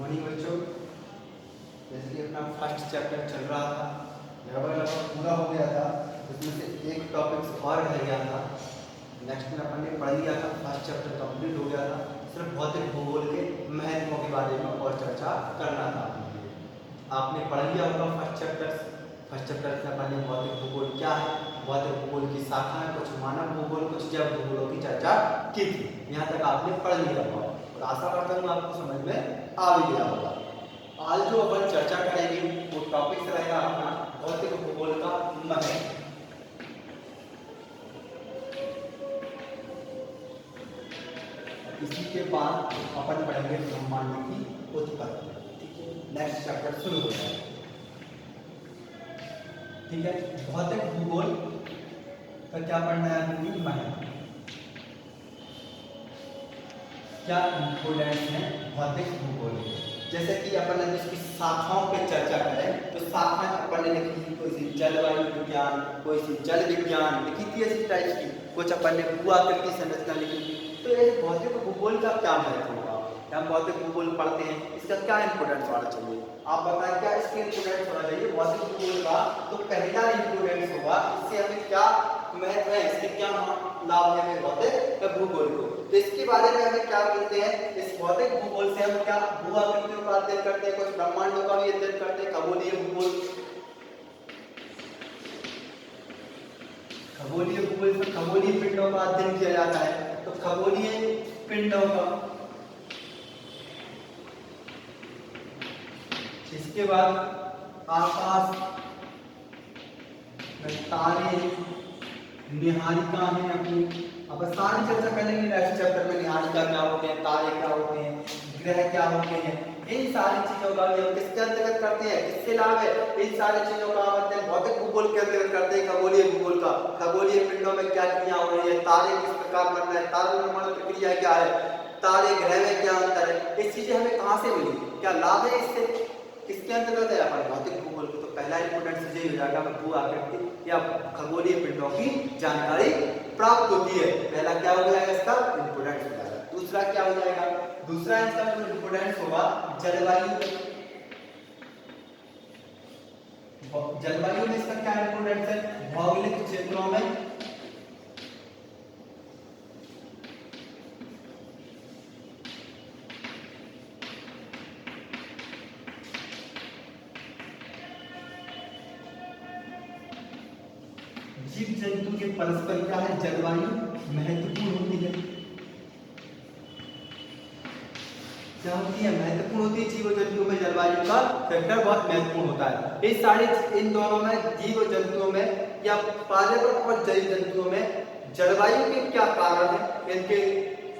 Morning बच्चों, जैसे कि अपना फर्स्ट चैप्टर चल रहा था, लगभग पूरा हो गया था। उसमें से एक टॉपिक्स और रह गया था। नेक्स्ट में अपन ने पढ़ लिया था, फर्स्ट चैप्टर कंप्लीट हो गया था। सिर्फ भौतिक भूगोल के महत्वों के बारे में और चर्चा करना था। आपने पढ़ लिया होगा फर्स्ट चैप्टर से अपन ने भौतिक भूगोल क्या है, भौतिक भूगोल की शाखाएं, कुछ मानव भूगोल, कुछ जैव भूगोलों की चर्चा की थी। यहाँ तक आपने पढ़ लिया होगा और आशा करता हूँ आपको समझ में आ भी गया होगा। आज जो अपन चर्चा करेंगे वो टॉपिक रहेगा अपना भौतिक भूगोल का महत्व। इसी के बाद अपन पढ़ेंगे ब्रह्मांड की उत्पत्ति। ठीक है, नेक्स्ट चैप्टर शुरू हो जाएगा। ठीक है, भौतिक भूगोल का क्या पढ़ना है आपको? महत्व, क्या इंपोर्टेंस है भौतिक भूगोल। जैसे कि अपन ने इसकी शाखाओं पे चर्चा करें तो शाखाएं अपन ने लिखी थी, कोई सी जलवायु विज्ञान, कोई सी जल विज्ञान लिखी थी, ऐसी टाइप की। कुछ अपन ने भू-आकृति संरचना लिखी थी। तो ये भौतिक भूगोल का क्या महत्व होगा? हम भौतिक भूगोल पढ़ते हैं, इसका क्या इंपोर्टेंस होना चाहिए? आप बताएं क्या इसकी इंपोर्टेंस होना चाहिए भौतिक भूगोल का? तो पहला इंपोर्टेंस होगा, इससे हमें क्या महत्व है, इसके क्या लाभ है भौतिक भूगोल को। तो इसके बारे में हमें क्या बोलते हैं? इस भौतिक भूगोल से हम क्या भू-आकृतियों का अध्ययन करते हैं, कुछ ब्रह्मांडों का भी अध्ययन करते हैं। खगोलीय भूगोल, खगोलीय भूगोल से खगोलीय पिंडों का अध्ययन किया जाता है। तो खगोलीय पिंडों का, इसके बाद आकाश, तारे, निहारिका है अपनी। अब सारी चर्चा करेंगे नेक्स्ट चैप्टर में। निहारिका क्या होते हैं, तारे क्या होते हैं, ग्रह क्या होते हैं, इन सारी चीजों का हम किसके अंतर्गत करते हैं, किससे लाभ है, इन सारी चीजों का अध्ययन भौतिक भूगोल के अंतर्गत करते हैं। खगोलीय भूगोल का, खगोलीय पिंडों में क्या क्रिया हो रही है, तारे किस प्रकार बन रहे हैं, तारा निर्माण प्रक्रिया क्या है, तारे ग्रह में क्या अंतर है, ये चीजें हमें कहाँ से मिली, क्या लाभ है इससे, किसके अंतर्गत है अपन भौतिक भूगोल को। तो पहला इंपोर्टेंट चीज हो जाएगा भू-आकृति या खगोलीय पिंडों की जानकारी प्राप्त होती है। पहला क्या हो जाएगा इसका इंपोर्टेंस हो जाएगा। दूसरा क्या हो जाएगा? दूसरा इसका जो इंपोर्टेंस होगा जलवायु। जलवायु में इसका क्या इंपोर्टेंस है? भौगोलिक क्षेत्रों में जीव जंतु के परस्पर क्या है, जलवायु महत्वपूर्ण होती है। क्या होती है? महत्वपूर्ण होती है। जीव जंतुओं में जलवायु का फैक्टर बहुत महत्वपूर्ण होता है। ये सारे इन दोनों में, जीव जंतुओं में या पर्यावरण और जैव जंतुओं में जलवायु के क्या कारण है, इनके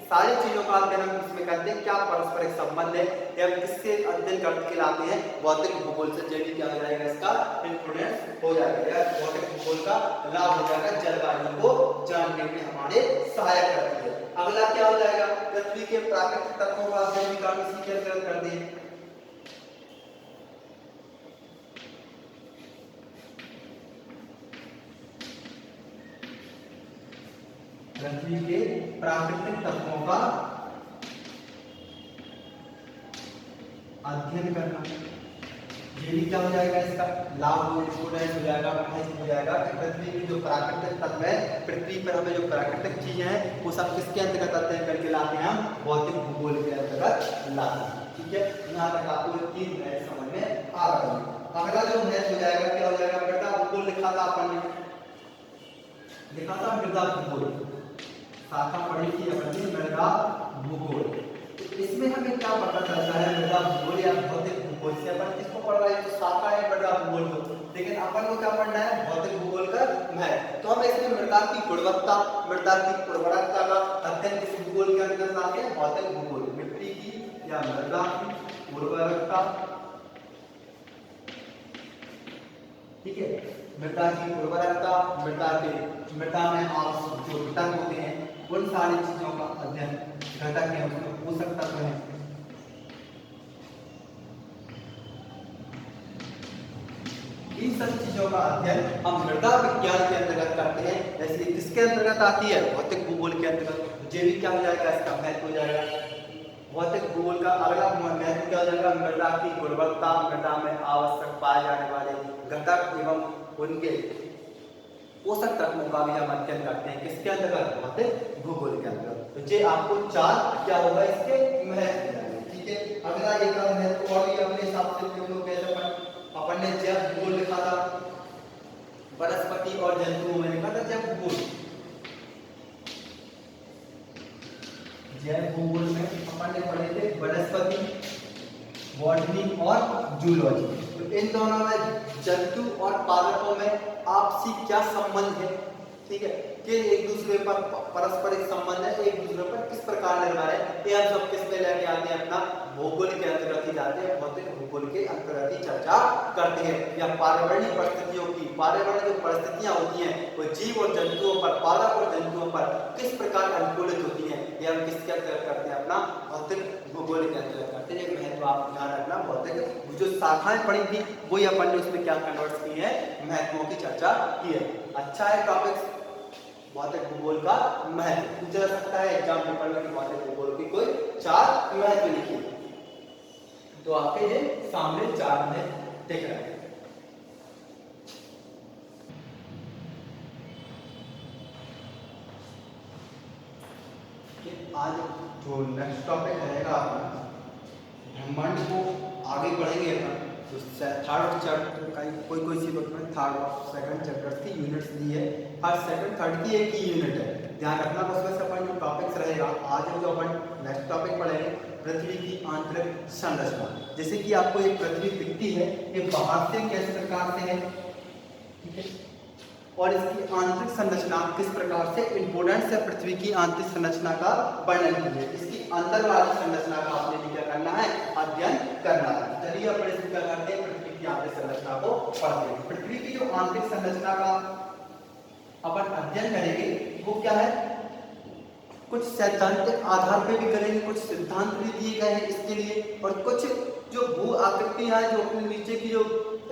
सारी चीजों का अध्ययन हम इसमें करते हैं। क्या परस्पर संबंध है या किससे अध्ययन करके लाते हैं भौतिक भूगोल से। जैसे क्या हो जाएगा इसका इंपोर्टेंस हो जाएगा, भौतिक भूगोल का लाभ हो जाएगा, जलवायु को जानने में हमारे सहायक करती है। अगला क्या हो जाएगा? पृथ्वी के प्राकृतिक तत्वों का अध्ययन भी इसी के अंतर्गत करते हैं। पृथ्वी के प्राकृतिक तत्वों का अध्ययन करना, ये भी क्या हो जाएगा इसका लाभ हो जाएगा, हो जाएगा कि पृथ्वी की जो प्राकृतिक तत्व है, पृथ्वी पर हमें जो प्राकृतिक चीजें हैं वो सब किसके अंतर्गत अध्ययन करके लाते हैं? हम भौतिक भूगोल के अंतर्गत लाते हैं। ठीक है, यहाँ तक आपको तीन मैथ समझ में आ रहा है। अगला जो मैथ हो जाएगा क्या हो जाएगा? मृदा भूगोल लिखा था अपन ने, लिखा था मृदा भूगोल, शाखा पढ़ी थी अपन ने मृदा भूगोल। इसमें हमें क्या पता चलता है? मृदा भूगोल या भौतिक भूगोल से अपन किसको पढ़ रहे हैं? तो शाखा है मृदा भूगोल को, लेकिन अपन को क्या पढ़ना है? भौतिक भूगोल का महत्व। तो हम इसमें मृदा की गुणवत्ता, मृदा की उर्वरकता का अध्ययन किस भूगोल के अंतर्गत लाते हैं? भौतिक भूगोल। मिट्टी की या मृदा की उर्वरकता, ठीक है, मृदा की उर्वरकता, मृदा में आवश्यक जो घटक होते हैं उन सारी चीजों का अध्ययन, घटक है उसमें पोषक तत्व है, इन सब चीजों का अध्ययन हम मृदा विज्ञान के अंतर्गत करते हैं। जैसे किसके अंतर्गत आती है? भौतिक भूगोल के अंतर्गत। ये भी क्या हो जाएगा? इसका महत्व हो जाएगा भौतिक भूगोल का अगला महत्व क्या हो जाएगा? मृदा की गुणवत्ता, मृदा में आवश्यक पाए जाने वाले घटक एवं उनके पोषक तत्वों का भी हम अध्ययन करते हैं। किसके अंतर्गत? भौतिक भूगोल के अंतर्गत। तो ये आपको 4 क्या होगा इसके महत्व। ठीक है, अगला एक महत्व और भी अपने हिसाब से लिख लो। कैसे अपन ने जैव भूगोल लिखा था, वनस्पति और जंतुओं में लिखा था जैव भूगोल। जैव भूगोल में अपन ने पढ़े थे वनस्पति, बॉटनी और जूलॉजी। तो इन दोनों में जंतु और पादपों में आपसी क्या संबंध है? ठीक है, कि एक दूसरे पर पारस्परिक संबंध है, एक दूसरे पर किस प्रकार निर्भर है, ये हम सब किस पे लेके आते हैं? अपना भूगोल के अंतर्गत ही जाते हैं, भौतिक भूगोल के अंतर्गत ही चर्चा करते हैं। या पर्यावरणीय परिस्थितियों की, पर्यावरण जो परिस्थितियां होती हैं वो जीव और जंतुओं पर, पादप और जंतुओं पर किस प्रकार अनुकूलित होती हैं, ये हम किसके अंतर्गत करते हैं? अपना भौतिक भूगोल के अंतर्गत करते हैं। ये महत्व आप ध्यान रखना। भौतिक जो शाखाएं पढ़ी थी वही अपन ने उसमें क्या कन्वर्ट की है? महत्वों की चर्चा की है। अच्छा है टॉपिक भौतिक भूगोल का महत्व। पूछा जा सकता है एग्जाम पेपर में कि भौतिक भूगोल की कोई 4 महत्व लिखिए, तो आपके ये सामने 4 में दिख रहा है। आज जो नेक्स्ट टॉपिक रहेगा अपना ब्रह्मांड को आगे बढ़ेंगे अपन। तो थर्ड चैप्टर का कोई सी बुक में थर्ड और सेकंड चैप्टर की यूनिट्स दी है। हर सेकंड थर्ड की एक ही यूनिट है, ध्यान रखना। बस वैसे अपन जो टॉपिक्स रहेगा आज जो अपन नेक्स्ट टॉपिक पढ़ेंगे पृथ्वी की आंतरिक संरचना। जैसे कि आपको एक पृथ्वी दिखती है, ये बाहर से कैसे प्रकार से है, ठीक है, और इसकी आंतरिक संरचना किस प्रकार से इंपोर्टेंट है। पृथ्वी की आंतरिक संरचना का वर्णन कीजिए। इसकी अंदर वाली संरचना का आपने क्या करना है? अध्ययन करना है। चलिए अपन इसमें क्या करते हैं? पृथ्वी की आंतरिक संरचना को पढ़ते हैं। पृथ्वी की जो आंतरिक संरचना का अपन अध्ययन करेंगे वो क्या है? कुछ सैद्धांतिक आधार पे भी करेंगे, कुछ सिद्धांत भी दिए गए हैं इसके लिए, और कुछ जो भू आकृतियां हैं जो अपने नीचे की जो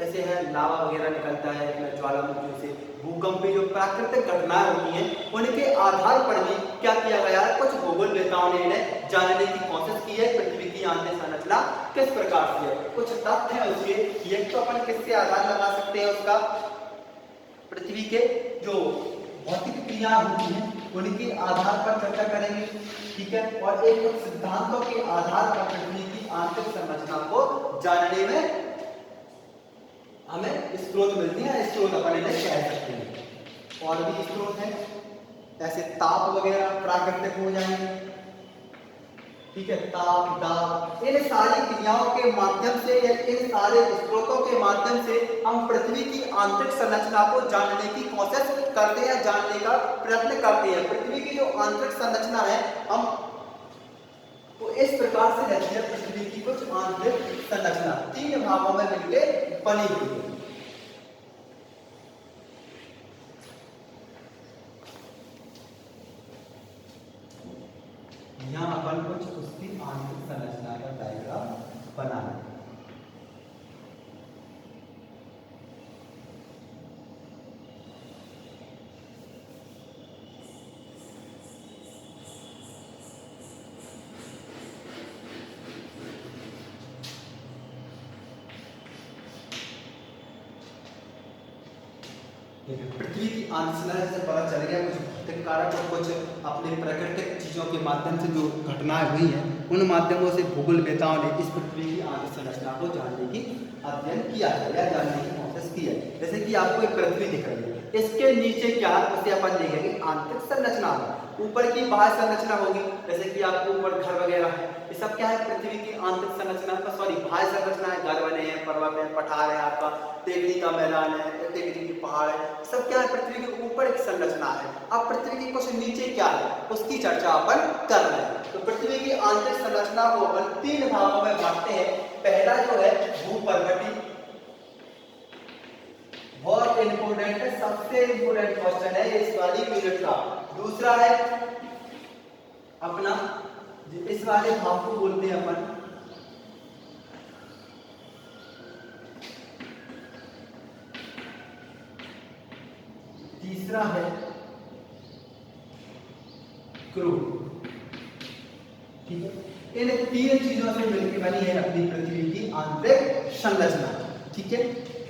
ऐसे है लावा वगैरह निकलता है ज्वालामुखियों से, भूकंपी जो प्राकृतिक घटनाएं होती हैं उनके आधार पर भी क्या किया गया है? कुछ भूगोलवेताओं ने इन्हें जानने की कोशिश की है पृथ्वी की आंतरिक संरचना किस प्रकार से है। कुछ तथ्य है उसके, ये तो अपन किससे आधार लगा सकते हैं उसका? पृथ्वी के जो भौतिक क्रिया होती हैं उनके आधार पर चर्चा करेंगे, ठीक है, और एक कुछ सिद्धांतों के आधार पर पृथ्वी की आंतरिक संरचना को जानने में हमें स्रोत मिलती है। स्रोत अपन इन्हें कह सकते हैं। और भी स्रोत हैं ऐसे ताप वगैरह प्राकृतिक हो जाएंगे, ठीक है, ताप, दाब, इन सारी क्रियाओं के माध्यम से या इन सारे स्रोतों के माध्यम से हम पृथ्वी की आंतरिक संरचना को जानने की कोशिश करते हैं, जानने का प्रयत्न करते हैं। पृथ्वी की जो आंतरिक संरचना है हम तो इस प्रकार से रहती है। पृथ्वी की कुछ आंतरिक संरचना 3 भागों में मिलकर बनी हुई है। यहाँ अपन कुछ उसकी आंतरिक संरचना का डायग्राम बनाना है। पृथ्वी की आंतरिक संरचना से पता चल गया कुछ भौतिक कारक और कुछ अपने प्राकृतिक चीजों के माध्यम से जो घटनाएं हुई हैं उन माध्यमों से भूगोलवेताओं ने इस पृथ्वी की आंतरिक संरचना को जानने की अध्ययन किया है या जानने की कोशिश की है। जैसे कि आपको एक पृथ्वी दिख रही है, इसके नीचे क्या है उसे अपन देखेंगे आंतरिक संरचना में। ऊपर की बाह्य संरचना होगी, जैसे कि आपको ऊपर घर वगैरह है, ये सब क्या है? पृथ्वी की आंतरिक संरचना का सॉरी बाह्य संरचना है। घर बने हैं, पर्वत है, पठार है, आपका टेकरी का मैदान है, टेकरी की पहाड़ है, सब क्या है? पृथ्वी के ऊपर एक संरचना है। अब पृथ्वी की कुछ नीचे क्या है उसकी चर्चा अपन कर रहे हैं। तो पृथ्वी की आंतरिक संरचना को अपन 3 भागों में बांटते हैं। पहला जो है भूपर्वतीय, बहुत इंपोर्टेंट है, सबसे इंपोर्टेंट क्वेश्चन है इस वाली यूनिट का। दूसरा है अपना इस वाले भाग को बोलते हैं अपन तीसरा है क्रू, ठीक है। इन तीन चीजों से मिलकर बनी है अपनी पृथ्वी की आंतरिक संरचना। ठीक है,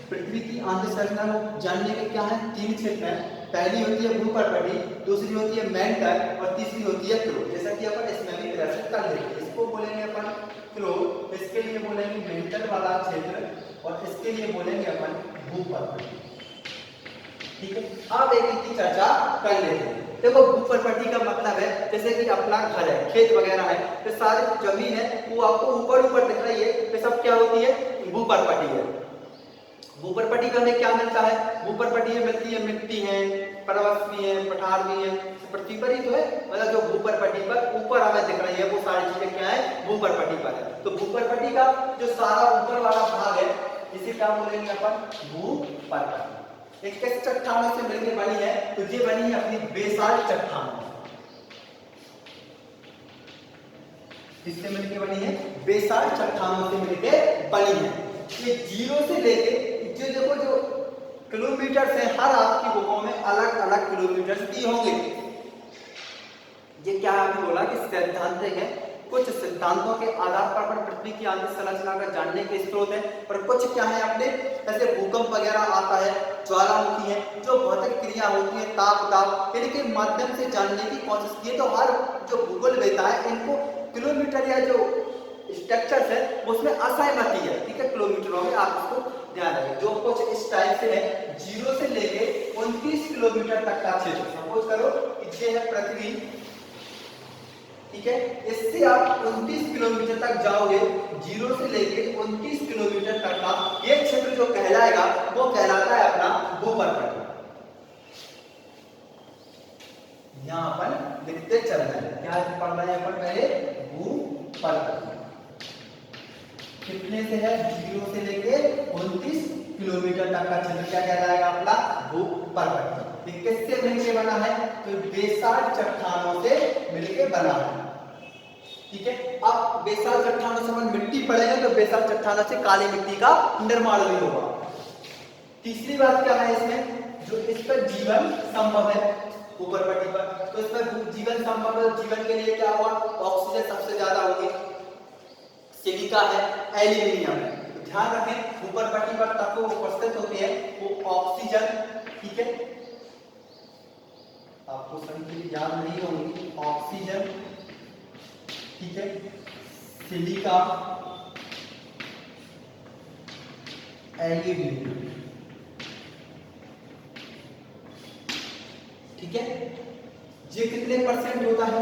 पृथ्वी की आंतरिक संरचना को जानने के क्या है, तीन क्षेत्र हैं। पहली होती है भूपर्पटी, दूसरी होती है मेंटल और तीसरी होती है क्रो। जैसा कि अपन इसमें भी प्रदर्शित कर लेते हैं। इसको बोलेंगे अपन क्रो, इसके लिए बोलेंगे मेंटल वाला क्षेत्र और इसके लिए बोलेंगे अपन भूपर्पटी। ठीक है, अब एक की चर्चा कर लेते हैं। देखो भूपर्पटी का मतलब है जैसे कि अपना घर है, खेत वगैरह है, तो सारी जमीन है वो आपको ऊपर ऊपर दिख रही है, तो सब क्या होती है, भूपर्पटी है। भूपर्पटी में हमें क्या मिलता है, भूपर्पटी में मिलती है मिट्टी है, पर्वत भी है, पठार भी है, पृथ्वी पर ही तो है, मतलब जो भूपर्पटी पर ऊपर हमें दिख रही है वो सारी चीजें क्या है, भूपर्पटी पर है। तो भूपर्पटी का जो सारा ऊपर वाला भाग है इसे क्या बोलेंगे अपन, भूपर्पटी। एक किस चट्टानों से मिलकर बनी है, तो ये बनी है अपनी बेसाल्ट चट्टानों। किससे मिलकर बनी है, बेसाल्ट चट्टानों से मिलकर बनी है। ये जीरो से लेके जो देखो जो किलोमीटर है, हर आपकी बुकों में अलग अलग किलोमीटर दिए होंगे। ये क्या आपने बोला कि सैद्धांतिक है, कुछ सिद्धांतों के आधार पर पृथ्वी की आंतरिक संरचना का जानने के स्रोत है, और कुछ क्या है अपने जैसे भूकंप वगैरह आता है, ज्वालामुखी है, जो भौतिक क्रिया होती है, ताप दाब, इनके माध्यम से जानने की कोशिश की है। तो हर जो भूगोलवेता है इनको किलोमीटर या जो स्ट्रक्चर्स है उसमें असहमति है। ठीक है, किलोमीटरों में आप इसको ध्यान रखें। जो कुछ इस टाइप से है, 0 से लेके 29 किलोमीटर तक का क्षेत्र, सपोज करो ये है पृथ्वी। ठीक है, इससे आप 29 किलोमीटर तक जाओगे, 0 से लेके 29 किलोमीटर तक का ये क्षेत्र जो कहलाएगा वो कहलाता है अपना भूपर्पटी। यहां अपन लिखते चल रहे हैं, क्या पढ़ रहे हैं अपन पहले, भूपर्पटी कितने से है, 0 से लेके 29 किलोमीटर तक का क्षेत्र क्या कहलाएगा अपना, भूपर्पटी। किससे मिलकर बना है, तो बेसाल्ट चट्टानों से मिलकर बना है। ठीक है, अब बेसाल्ट चट्टानों से अपन मिट्टी पड़ेगा तो बेसाल्ट चट्टानों से काली मिट्टी का निर्माण भी होगा। तीसरी बात क्या है इसमें, जो इस पर जीवन संभव है भूपर्पटी पर, तो इस पर जीवन संभव है। जीवन के लिए क्या हुआ, ऑक्सीजन सबसे ज्यादा होगी, सिलिका है, एल्यूमिनियम है। तो ध्यान रखें भूपर्पटी पर तत्व उपस्थित होते हैं वो ऑक्सीजन, ठीक है, आपको सभी चीजें याद नहीं होंगी, ऑक्सीजन, ठीक है, सिलिका, एल्यूमिनियम। ठीक है, ये कितने परसेंट होता है,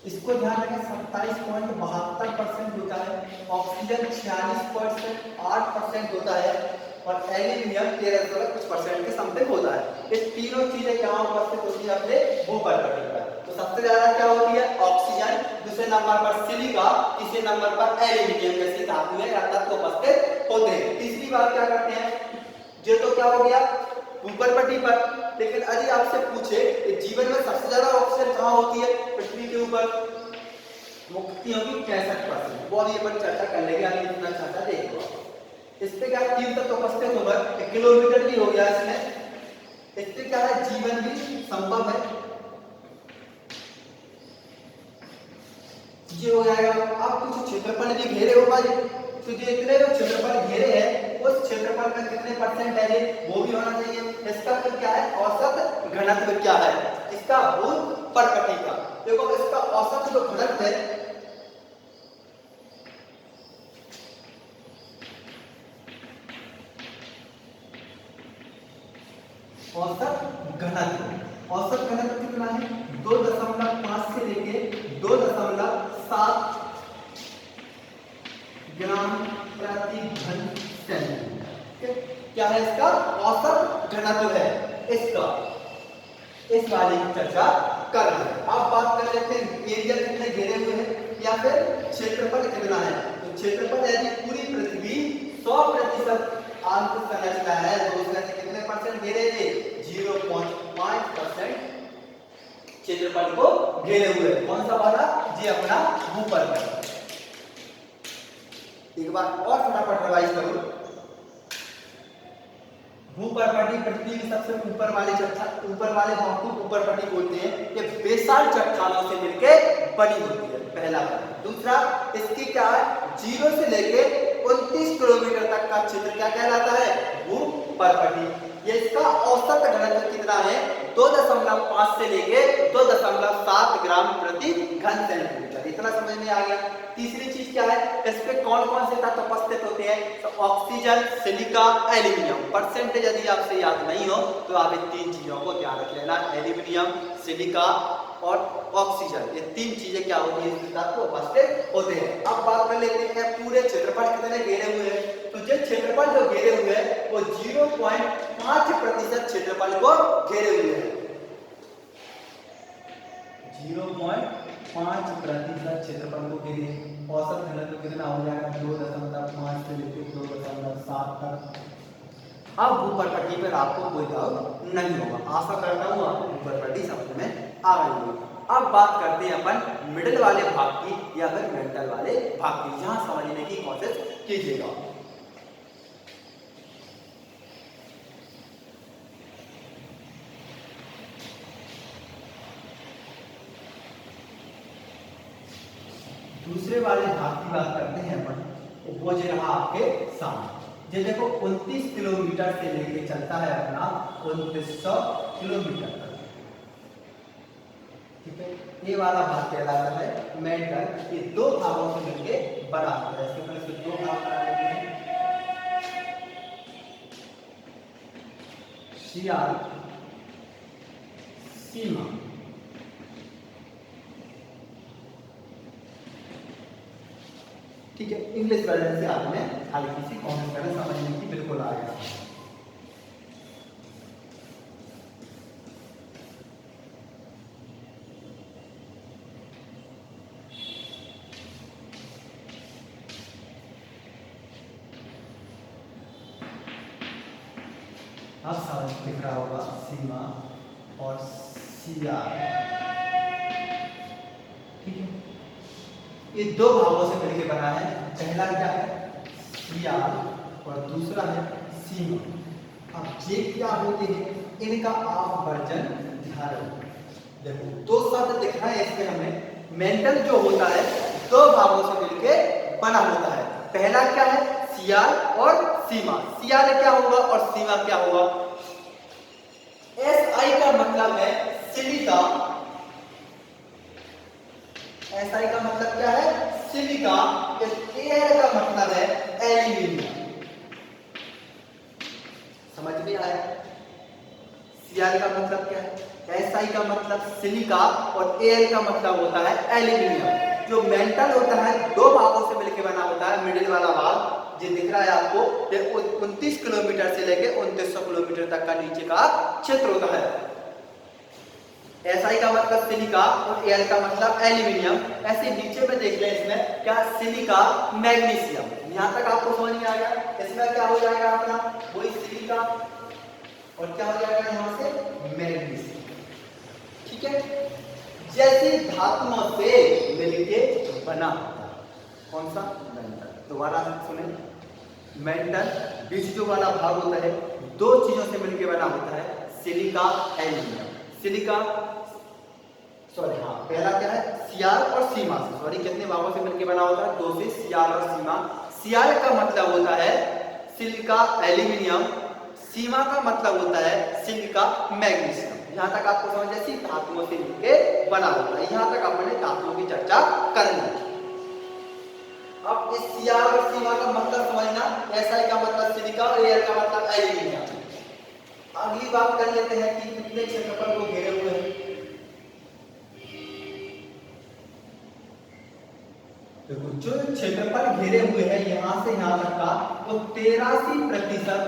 इसको ध्यान रखें, 27.72% होता है। ऑक्सीजन 46.8% होता है और एल्यूमिनियम 13% के समथिंग होता है। ये तीनों चीजें कहां उपस्थित होती है, अपने भूपर्पटी पर। तो सबसे ज्यादा क्या होती है, ऑक्सीजन, दूसरे नंबर पर सिलिका, तीसरे नंबर पर एल्यूमिनियम जैसी धातु है या तत्व उपस्थित होते हैं। तीसरी बात क्या करते हैं, ये तो क्या हो गया भूपर्पटी पर। लेकिन यदि आपसे पूछे जीवन में सबसे ज्यादा ऑक्सीजन कहां होती है, पृथ्वी के ऊपर, वो कितनी होगी, 65%। वो अभी अपन चर्चा कर लेंगे, आगे इतना चर्चा देखो। इस पे क्या तीन तक तो उपस्थित होगा, किलोमीटर भी हो गया इसमें। इससे क्या है, जीवन भी संभव है, ये हो जाएगा। आप कुछ क्षेत्रफल भी घेरे होगा, तो जितने जो क्षेत्रफल घेरे हैं उस क्षेत्रफल में कितने परसेंट है वो भी होना चाहिए। इसका फिर क्या है, औसत घनत्व क्या है इसका, भूपर्पटी का। देखो इसका औसत जो घनत्व है, औसत घनत्व कितना है, 2.5 से लेके 2.7 ग्राम प्रति घन सेंटीमीटर। क्या है इसका औसत घनत्व है इसका, इस वाले की चर्चा कर रहे हैं। अब बात कर लेते हैं एरिया कितने घेरे हुए हैं या फिर क्षेत्रफल कितना है। तो क्षेत्रफल यदि पूरी पृथ्वी 100% आंतरिक संरचना है तो उसमें से कितने परसेंट घेरे थे, 0.5% क्षेत्रफल को घेरे हुए। कौन सा वाला, जी अपना भूपर्पटी। एक बार और फटाफट रिवाइज करो, भूपर्पटी पृथ्वी के सबसे ऊपर वाले भाग को भूपर्पटी बोलते हैं। ये बेसाल्ट चट्टानों से मिलकर बनी होती है। पहला। दूसरा, इसकी क्या है, 0 से लेके 29 किलोमीटर तक का क्षेत्र क्या कहलाता है, भूपर्वती। ये इसका औसत घनत्व कितना है, 2.5 से लेके 2.7 ग्राम प्रति घन सेंटीमीटर। इतना समझ में आ गया। तीसरी चीज क्या है, इस पे कौन कौन से तत्व उपस्थित होते हैं, तो ऑक्सीजन, सिलिका, एल्यूमिनियम। परसेंटेज यदि आपसे याद नहीं हो तो आप इन 3 चीजों को ध्यान रख लेना, एल्यूमिनियम, सिलिका और ऑक्सीजन, ये 3 चीजें क्या होती है, इसके तत्व उपस्थित होते हैं। अब बात कर लेते हैं पूरे क्षेत्रफल कितने घेरे हुए हैं। तो जो क्षेत्रफल जो घेरे हुए हैं वो 0.5% क्षेत्रफल को घेरे हुए हैं। 0.5% क्षेत्रफल को घेरे। औसत घनत्व कितना हो जाएगा, 2.5 से लेकर 2.7 तक। अब भूपर्वती पर आपको कोई डाउट नहीं होगा, आशा करता हूँ आपको भूपर्वती समझ में आ गई होगी। अब बात करते हैं अपन मिडिल वाले भाग की या फिर मेंटल वाले भाग की, जहां समझने की कोशिश कीजिएगा। दूसरे वाले भाग की बात करते हैं अपन, वो जो रहा आपके सामने। ये देखो 29 किलोमीटर से लेके चलता है अपना 2900 किलोमीटर तक, ठीक है। ये वाला भाग कहलाता है मेंटल। ये 2 भागों से मिलके बना होता है। इसके पहले से 2 भाग बना लेते हैं, सियाल, सीमा। ठीक है, इंग्लिश वर्जन से आपने हल्की सी कमेंट करना, समझने की बिल्कुल आ गया। अब समझ दिख रहा होगा, सीमा और सियाल, ठीक है। ये 2 भागों से मिलकर बना है। पहला क्या है, सियाल, और दूसरा है सीमा। अब ये क्या होते हैं, इनका आप वर्जन ध्यान रखो। देखो 2 शब्द दिख रहा है इसमें हमें। मेंटल जो होता है 2 भागों से मिलकर बना होता है। पहला क्या है, सियाल और सीमा। सियाल क्या होगा और सीमा क्या होगा, SI का मतलब है सिलिका, SI का मतलब क्या है, सिलिका। एयर का मतलब है एल्यूमिनियम। समझ में आया, सीआर का मतलब क्या है, SI का मतलब सिलिका और एयर का मतलब होता है एल्यूमिनियम। जो मेंटल होता है 2 भागों से मिलकर बना होता है। मिडिल वाला भाग जो दिख रहा है आपको, ये 29 किलोमीटर से लेकर 2900 किलोमीटर तक का नीचे का क्षेत्र होता है। SI का मतलब सिलिका और एयर का मतलब एल्यूमिनियम। ऐसे नीचे में देख लें, इसमें क्या, सिलिका, मैग्नीशियम। यहां तक आपको समझ में आ गया। इसमें क्या हो जाएगा अपना, वही सिलिका और क्या हो जाएगा यहां से, मैग्नीशियम, ठीक है। जैसे धातुओं से मिलके बना होता है, कौन सा, मेंटल। दोबारा सुने, मेंटल बीच जो वाला भाग होता है 2 चीजों से मिलकर बना होता है, सिलिका, एल्यूमिनियम। सिलिका, सॉरी हाँ, पहला क्या है, सियाल और सीमा से, सॉरी कितने भागों से मिलकर बना होता है, 2 से, सियाल और सीमा। सियाल का मतलब होता है सिलिका, एल्यूमिनियम। सीमा का मतलब होता है सिलिका, मैग्नीशियम। यहां तक आपको समझ जैसी धातुओं से मिलकर बना होता है। यहां तक अपने धातुओं की चर्चा करनी है। अब इस सियाल और सीमा का मतलब समझना, SI का मतलब सिलिका और एयर का मतलब एल्यूमिनियम। अगली बात कर लेते हैं कि कितने क्षेत्रफल को घेरे हुए हैं। देखो जो क्षेत्रफल घेरे हुए हैं यहां से यहां तक का, वो 83%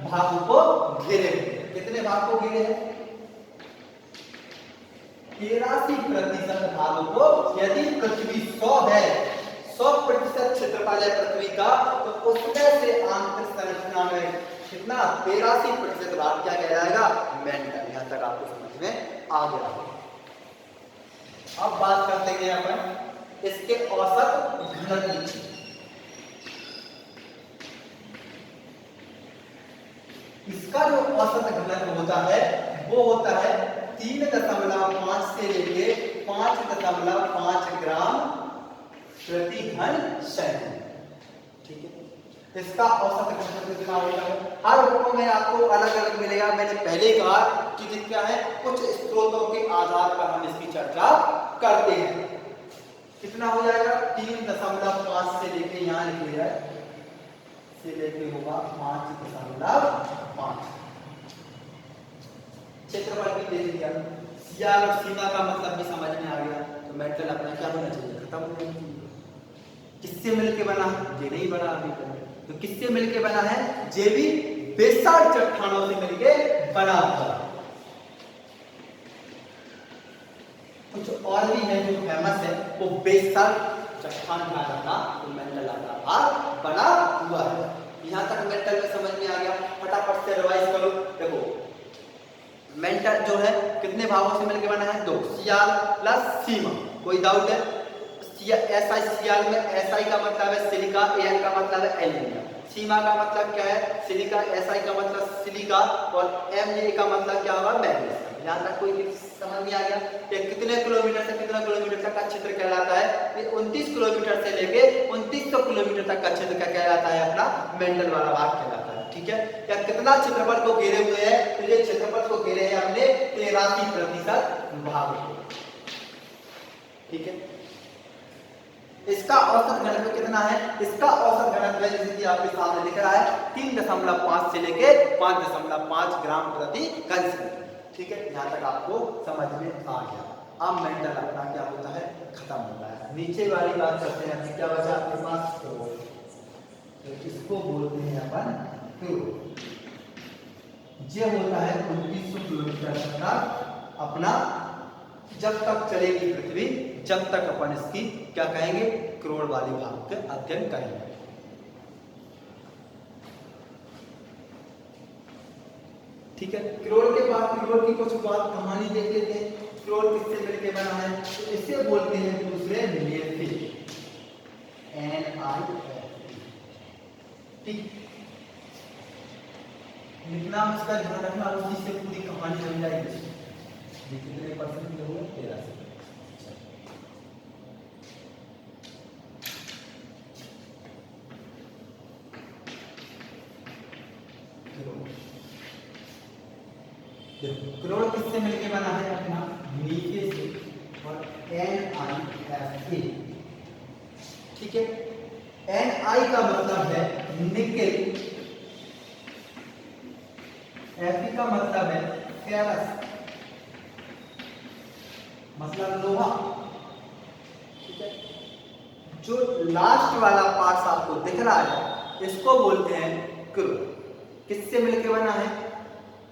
भाग को घेरे हुए हैं। कितने भाग को घेरे हैं, 83% भाग को। यदि पृथ्वी 100 है, 100% क्षेत्रफल है पृथ्वी का, तो उसमें से आंतरिक संरचना में कितना, 83% भाग क्या कहलाएगा, मेंटल। यहां तक आपको समझ में आ गया। अब बात करते हैं अपन इसके औसत घनत्व की। इसका जो औसत घनत्व होता है वो होता है 3.5 से लेके 5.5 ग्राम प्रति घन सेंटीमीटर। ठीक है, इसका औसत घनत्व कितना होगा? हर रूपों में आपको अलग अलग मिलेगा। मैंने पहले कहा कि क्या है, कुछ स्रोतों के आधार पर हम इसकी चर्चा करते हैं। कितना हो जाएगा? 3.5 से लेके यहाँ लिखे जाए से लेके होगा 5.5। क्षेत्रफल भी दे दिया, सियार और सीमा का मतलब भी समझ में आ गया। तो मेटल अपना क्या होना चाहिए? खत्म हो जाना चाहिए। किससे मिलके बना? ये नहीं बना अभी तक। तो किससे मिलके बना है? ये भी बेसाल्ट चट्टानों से मिलके बना हुआ। कुछ और भी है जो फेमस है, वो बेसाल्ट चट्टान ध्यान रखना, तो मेटल आधार बना हुआ है। यहां तक मेटल में समझ में आ गया। फटाफट से रिवाइज करो। देखो, मेटल जो है कितने भागों से मिलकर बना है? 2, सियाल प्लस सीमा। कोई डाउट है? एसआई सियाल में एसआई का मतलब है सिलिका, एन का मतलब है एल्यूमिनियम। सीमा का मतलब क्या है? सिलिका। एसआई का मतलब सिलिका और एमए का मतलब क्या होगा? मैग्नीशियम। यहां तक कोई समझ में आ गया? ये कितने किलोमीटर से कितना किलोमीटर तक का क्षेत्र कहलाता है? ये 29 किलोमीटर से लेके 2900 किलोमीटर तक का क्षेत्र कहलाता है अपना मेंटल वाला भाग कहलाता है। ठीक है, या कितना क्षेत्रफल को घेरे हुए हैं? तो ये क्षेत्रफल को घेरे हैं हमने 83% भाग को। ठीक है, इसका औसत घनत्व कितना है? इसका औसत घनत्व जैसे कि आपके सामने लिख रहा है 3.5 से लेके 5.5 ग्राम प्रति घन सेंटीमीटर। ठीक है, यहाँ तक आपको समझ में आ गया। अब मेंटल अपना क्या होता है? खत्म होता है। नीचे वाली बात करते हैं। अभी क्या बचा आपके पास? तो इसको बोलते हैं अपन क्लोर। ये होता है 2900 किलोमीटर तक का अपना, जब तक चलेगी पृथ्वी, जब तक अपन इसकी क्या कहेंगे? क्रोड़ वाले भाग का अध्ययन करेंगे। ठीक है, क्रोड़ के बाद क्रोड़ की कुछ बात कहानी देख लेते हैं। क्रोड़ किससे मिलके बना है? तो इसे बोलते हैं दूसरे नेफे, NiFe। ठीक, लिखना उसका ध्यान रखना, उसी से पूरी कहानी बन जाएगी। कितने परसेंट लोग? 13%। क्रोड़ किससे मिलके बना है? अपना नीचे से और NiFe। ठीक है, Ni का मतलब है निकेल, Fe का मतलब है फेरस, मतलब लोहा। ठीक है, जो लास्ट वाला पार्ट आपको दिख रहा है इसको बोलते हैं क्रोड़। किससे मिलके बना है?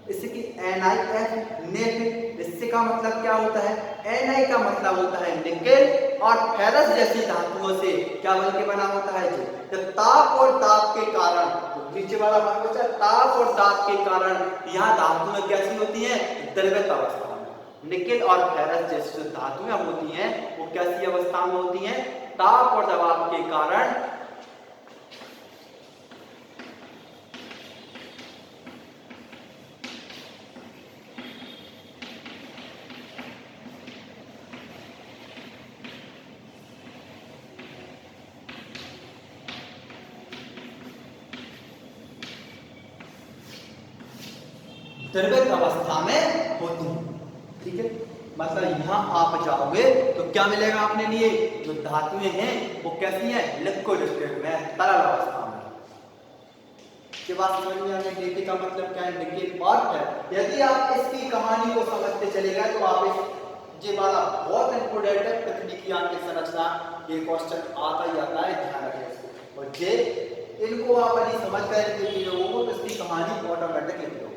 इससे कि NiF नेफ, इससे का मतलब क्या होता है? Ni का मतलब होता है निकेल और फेरस जैसी धातुओं से क्या मिलके बना होता है? जब ताप और दाब के कारण, तो नीचे वाला भाग बचा, ताप और दाब के कारण यहाँ धातुएं कैसी होती हैं? द्रवित अवस्था में। निकेल और फेरस जैसी जो धातुएं होती हैं वो कैसी अवस्था में होती हैं? ताप और दबाव के कारण द्रवित अवस्था में होती है। ठीक है, मतलब यहाँ आप जाओगे तो क्या मिलेगा अपने लिए? जो धातुएं हैं वो कैसी हैं? लिक्विड स्टेट में, तरल अवस्था में। के बाद समझ में आ गया नेफे का मतलब क्या है? निकेल और फेरस। यदि आप इसकी कहानी को समझते चलेगा तो आप इस ये वाला बहुत इंपोर्टेंट है, पृथ्वी की आंतरिक संरचना, ये क्वेश्चन आता ही आता है, ध्यान रखें इसको। और ये इनको आप यदि समझ कर लोगों को तो इसकी कहानी ऑटोमेटिक लिख लो।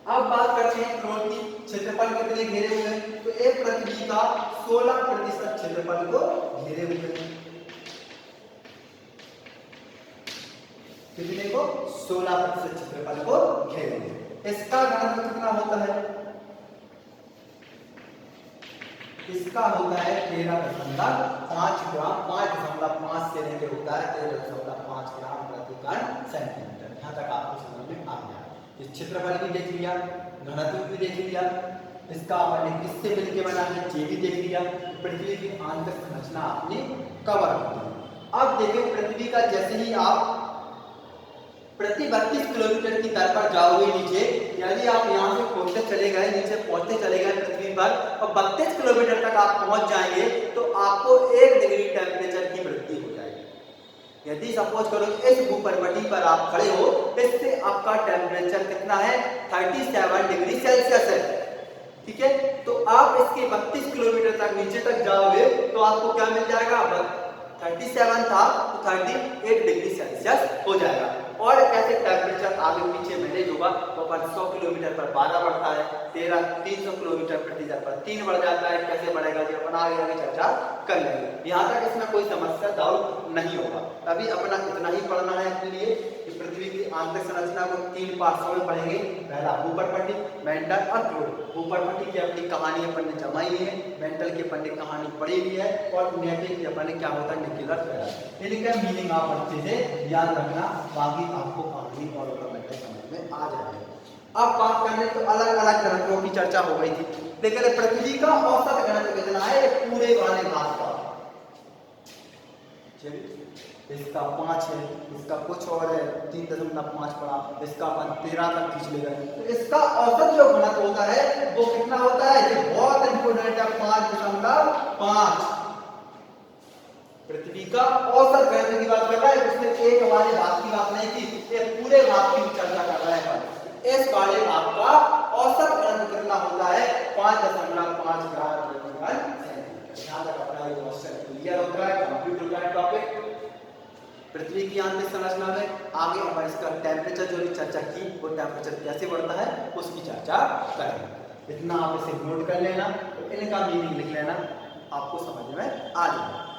अब बात करते हैं क्रोड़ की। क्षेत्रफल कितने घेरे हुए हैं? तो एक पृथ्वी का 16% क्षेत्रफल को घेरे हुए हैं। कितने को? 16% क्षेत्रफल को घेरे हुए। इसका घनत्व कितना होता है? इसका होता है 13.5 ग्राम, 5.5 से लेकर होता है 13.5 ग्राम प्रति घन सेंटीमीटर। यहाँ तक आपको समझ में आ गया। क्षेत्रफल भी देख लिया, घनत्व भी देख लिया, इसका अपन ने किससे मिलके बना है ये भी देख लिया। पृथ्वी की आंतरिक संरचना आपने कवर कर दी। अब देखिए पृथ्वी का जैसे ही आप प्रति 32 किलोमीटर की दर पर जाओगे नीचे, यदि आप यहाँ से पहुंचते चले गए, नीचे पहुंचते चले गए पृथ्वी पर और 32 किलोमीटर तक आप पहुंच जाएंगे तो आपको 1 डिग्री टेम्परेचर की वृद्धि हो जाएगी। यदि सपोज करो इस भूपर्वती पर आप खड़े हो, इससे आपका टेम्परेचर कितना है 37 डिग्री सेल्सियस है, ठीक है। तो आप इसके 32 किलोमीटर तक नीचे तक जाओगे तो आपको क्या मिल जाएगा, 37 था तो 38 डिग्री सेल्सियस हो जाएगा। और कैसे टेम्परेचर आगे पीछे मैनेज होगा, तो अपन 100 किलोमीटर पर 12 बढ़ता है, 300 किलोमीटर प्रति दर पर 3 बढ़ जाता है, कैसे बढ़ेगा जी अपन आगे आगे चर्चा कर लेंगे। यहाँ तक इसमें कोई समस्या डाउट नहीं होगा। अभी अपना इतना ही पढ़ना है अपने लिए कि पृथ्वी की आंतरिक संरचना को 3 पार्ट्स में पढ़ेंगे। पहला भूपर्वती, मेंटल और क्रोड। भूपर्वती की अपनी कहानी अपन ने जमाई हुई है, मेंटल की अपन ने कहानी पढ़ी हुई है और नेटिव की अपन ने क्या होता है न्यूक्लियर फेडर। इनका मीनिंग आप अच्छे से याद रखना, बाकी आपको कहानी और ऑटोमेटिक समझ में आ जाएगा। अब बात करने तो अलग अलग घनत्वों की चर्चा हो गई थी, लेकिन पृथ्वी का औसत घनत्व कितना है पूरे वाले भाग का, इसका 5 है, इसका कुछ और है 3.5 पड़ा, इसका अपन 13 तक खींच ले गए। तो इसका औसत जो घनत्व होता है वो कितना होता है, ये बहुत इंपोर्टेंट है, 5.5। पृथ्वी का औसत घनत्व की बात कर रहा है, उसमें एक वाले भाग की बात नहीं की, ये पूरे भाग की चर्चा कर रहा है। इस वाले भाग का औसत घनत्व कितना होता है 5.5 ग्राम प्रति घन सेंटीमीटर। यहाँ तक अपना ये क्वेश्चन क्लियर होता है, कंप्लीट होता है टॉपिक पृथ्वी की आंतरिक संरचना में। आगे हम इसका टेम्परेचर जो भी चर्चा की, वो टेम्परेचर कैसे बढ़ता है उसकी चर्चा करेंगे। इतना आप इसे नोट कर लेना, तो इनका मीनिंग लिख लेना, आपको समझ में आ जाएगा।